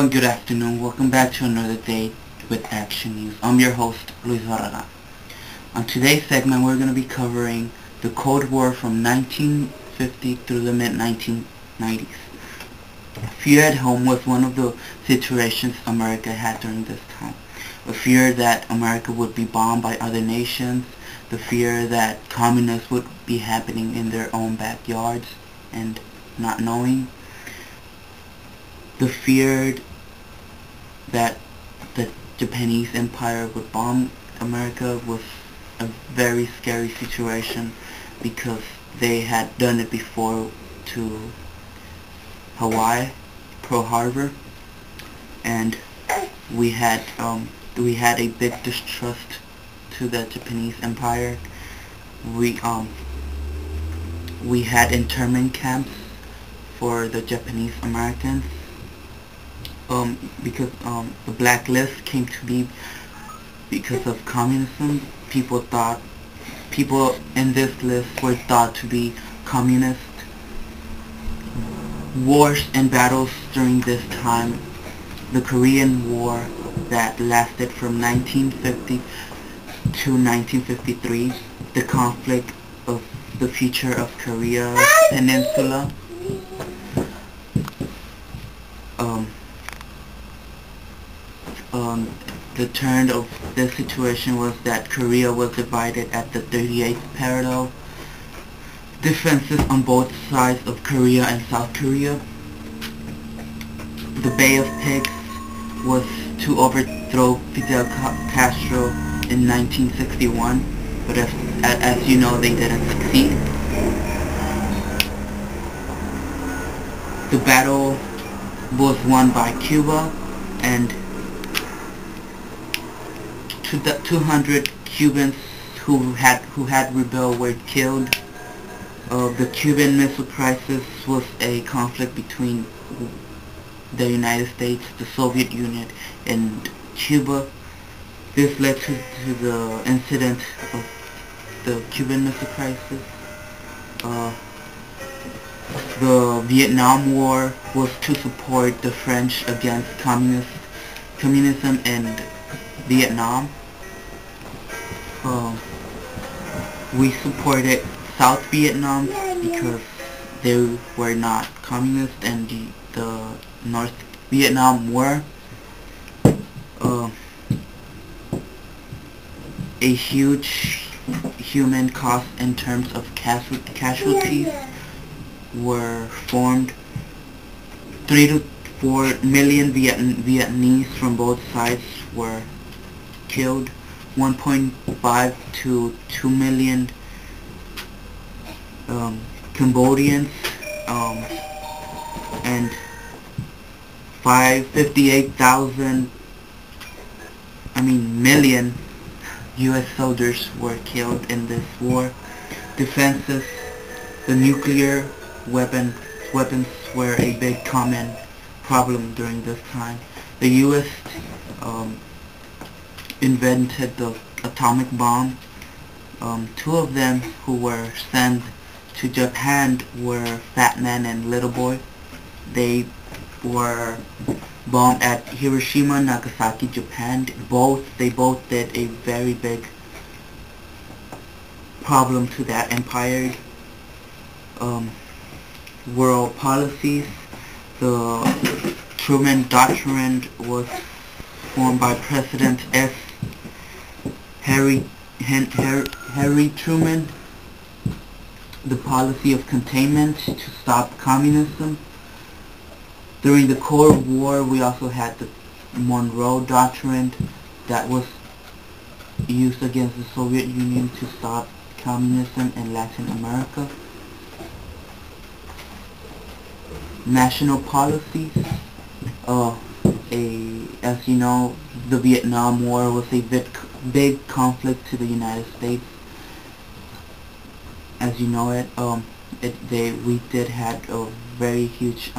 and good afternoon. Welcome back to another day with Action News. I'm your host, Luis Barragan. On today's segment, we're going to be covering the Cold War from 1950 through the mid-1990s. Fear at home was one of the situations America had during this time. A fear that America would be bombed by other nations, the fear that communists would be happening in their own backyards and not knowing, the fear that the Japanese Empire would bomb America was a very scary situation because they had done it before to Hawaii, Pearl Harbor, and we had a big distrust to the Japanese Empire. We had internment camps for the Japanese Americans. Because the blacklist came to be because of communism. People in this list were thought to be communist. Wars and battles during this time, the Korean War that lasted from 1950 to 1953, the conflict of the future of Korea Peninsula, the turn of this situation was that Korea was divided at the 38th parallel. Defenses on both sides of Korea and South Korea. The Bay of Pigs was to overthrow Fidel Castro in 1961, but as you know, they didn't succeed. The battle was won by Cuba, and 200 Cubans who had rebelled were killed. The Cuban Missile Crisis was a conflict between the United States, the Soviet Union, and Cuba. This led to the incident of the Cuban Missile Crisis. The Vietnam War was to support the French against communism in Vietnam. We supported South Vietnam because they were not communist and the North Vietnam were. A huge human cost in terms of casualties were formed. 3 to 4 million Vietnamese from both sides were killed. 1.5 to 2 million Cambodians, and 58,000 million US soldiers were killed in this war. Defenses, the nuclear weapons were a big common problem during this time. The US invented the atomic bomb. 2 of them who were sent to Japan were Fat Man and Little Boy. They were bombed at Hiroshima, Nagasaki, Japan. They both did a very big problem to that empire. World policies. The Truman Doctrine was formed by President Harry Truman. The policy of containment to stop communism. During the Cold War, we also had the Monroe Doctrine that was used against the Soviet Union to stop communism in Latin America. National policies. As you know, the Vietnam War was a big conflict to the United States. As you know it, we did have a very huge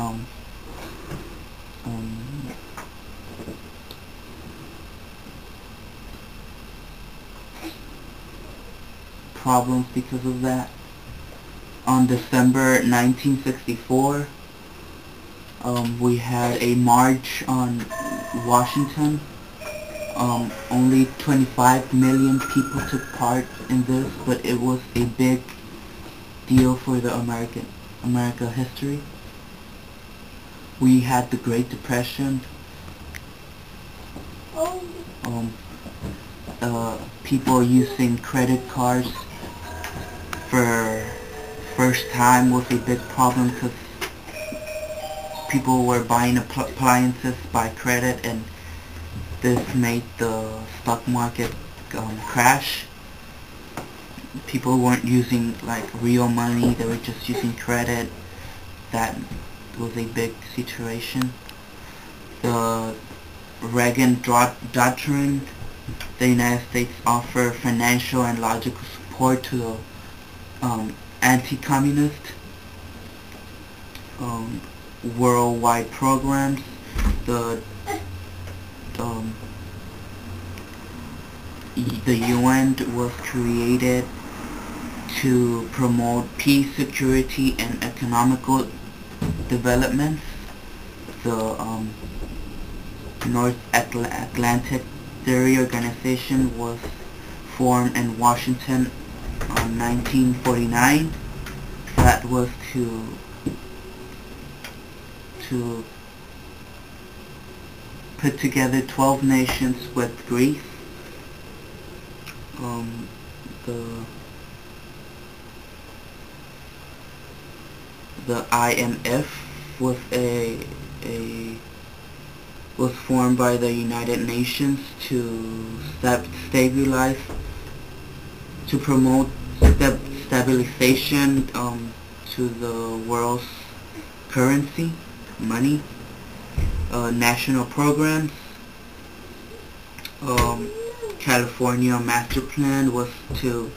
problems because of that. On December 1964, We had a march on Washington. Only 25 million people took part in this, but it was a big deal for the America history. We had the Great Depression. Um, People using credit cards for first time was a big problem because people were buying appliances by credit, and this made the stock market crash. People weren't using like real money, they were just using credit. That was a big situation. The Reagan doctrine, the United States offered financial and logical support to the anti-communist worldwide programs. The the UN was created to promote peace, security, and economical developments. The North Atlantic Treaty Organization was formed in Washington in 1949. That was to put together 12 nations with Greece. The IMF was was formed by the United Nations to stabilize, to promote stabilization to the world's currency, money. National programs. California Master Plan was to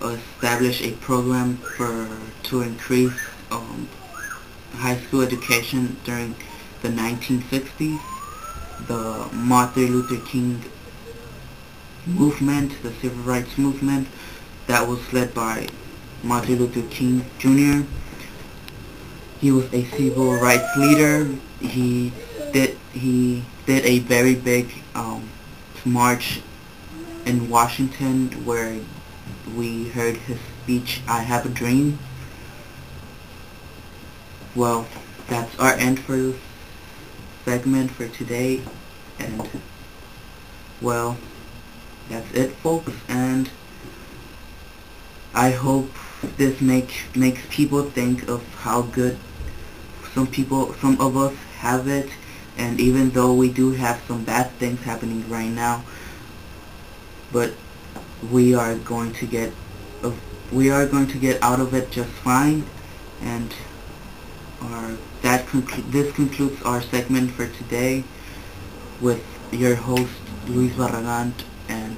establish a program to increase high school education during the 1960s. The Martin Luther King movement, the civil rights movement, that was led by Martin Luther King Jr. He was a civil rights leader. He did a very big march in Washington where we heard his speech, "I Have a Dream." Well, that's our end for this segment for today, and well, that's it, folks, and I hope this makes people think of how good some of us have it. And even though we do have some bad things happening right now, but we are going to get out of it just fine. And this concludes our segment for today with your host Luis Barragan and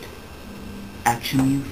Action News.